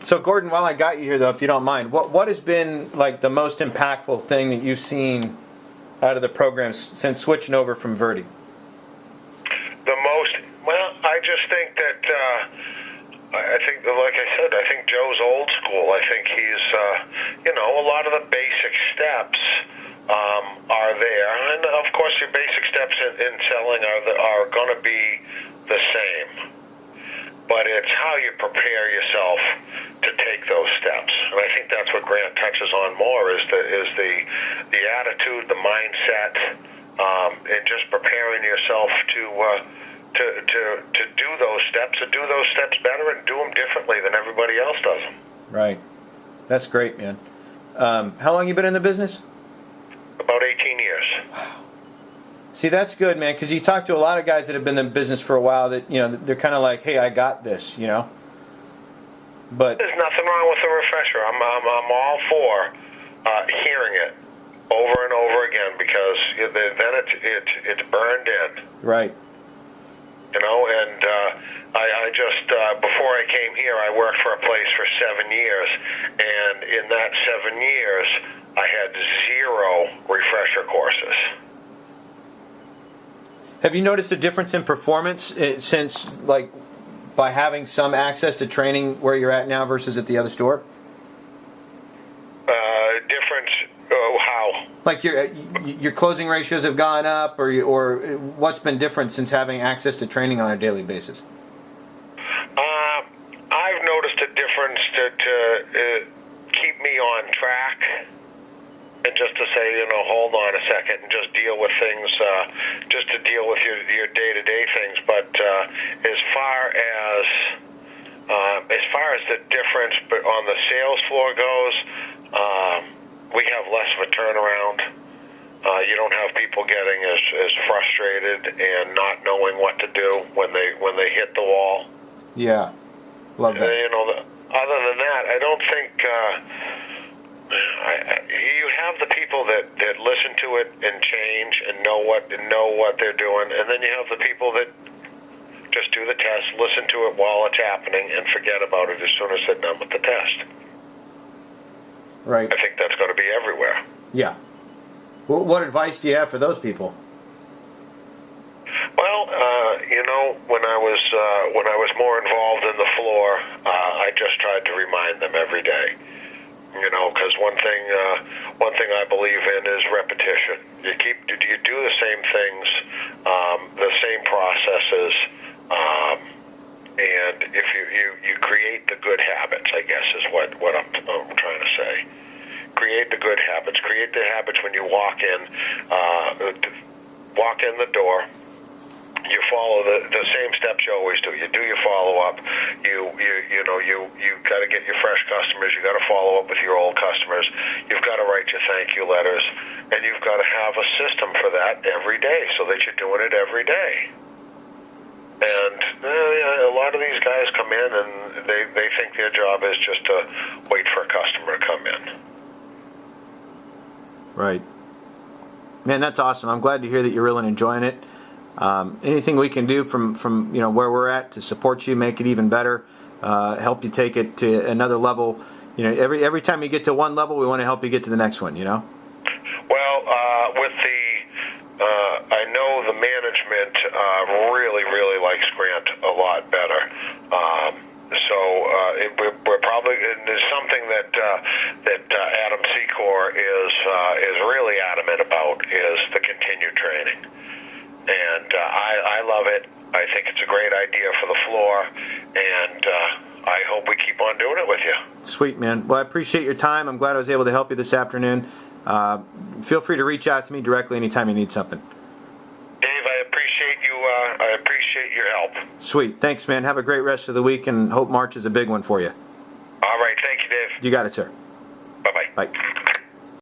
So Gordan, while I got you here, though, if you don't mind, what has been like the most impactful thing that you've seen out of the program since switching over from Verde? Well, I just think that I think, like I said, I think Joe's old school. I think he's, a lot of the basic steps are there, and of course, your basic steps in selling are going to be the same. But it's how you prepare yourself to take those steps, and I think that's what Grant touches on more is the attitude, the mindset, and just preparing yourself to do those steps, and do those steps better, and do them differently than everybody else does them. Right. That's great, man. How long you been in the business? About 18 years. Wow. See, that's good, man, because you talk to a lot of guys that have been in business for a while that, they're kind of like, hey, I got this, But there's nothing wrong with a refresher. I'm all for hearing it over and over again, because then it's burned in. Right. And I just, before I came here, I worked for a place for 7 years, and in that 7 years, I had 0 refresher courses. Have you noticed a difference in performance since, like, by having some access to training where you're at now versus at the other store? Difference? How? Like your closing ratios have gone up, or what's been different since having access to training on a daily basis? I've noticed a difference to keep me on track, and just to say, hold on a second, and just deal with things, just to deal with your day-to-day things. But as far as the difference on the sales floor goes, we have less of a turnaround. You don't have people getting as frustrated and not knowing what to do when they hit the wall. Yeah, love that. Other than that, I don't think you have the people that listen to it and change and know what they're doing, and then you have the people that just do the test, listen to it while it's happening, and forget about it as soon as they're done with the test. Right. I think that's going to be everywhere. Yeah. Well, what advice do you have for those people? Well, when I was more involved in the floor, I just tried to remind them every day. Because one thing I believe in is repetition. You do the same things, the same processes, and if you create the good habits, I guess is what I'm trying to say. Create the good habits. Create the habits when you walk in the door. You follow the same steps you always do. You do your follow-up. You got to get your fresh customers. You got to follow up with your old customers. You've got to write your thank you letters, and you've got to have a system for that every day, so that you're doing it every day. And a lot of these guys come in and they think their job is just to wait for a customer to come in. Right. Man, that's awesome. I'm glad to hear that you're really enjoying it. Anything we can do from where we're at to support you, make it even better, help you take it to another level. Every time you get to one level, we want to help you get to the next one. Well, with I know the management really likes Grant a lot better. We're probably, and there's something that Adam Secor is really adamant about is the continued training. And I love it. I think it's a great idea for the floor, and I hope we keep on doing it with you. Sweet, man. Well, I appreciate your time. I'm glad I was able to help you this afternoon. Feel free to reach out to me directly anytime you need something. Dave, I appreciate you. I appreciate your help. Sweet. Thanks, man. Have a great rest of the week, and hope March is a big one for you. All right. Thank you, Dave. You got it, sir. Bye-bye. Bye.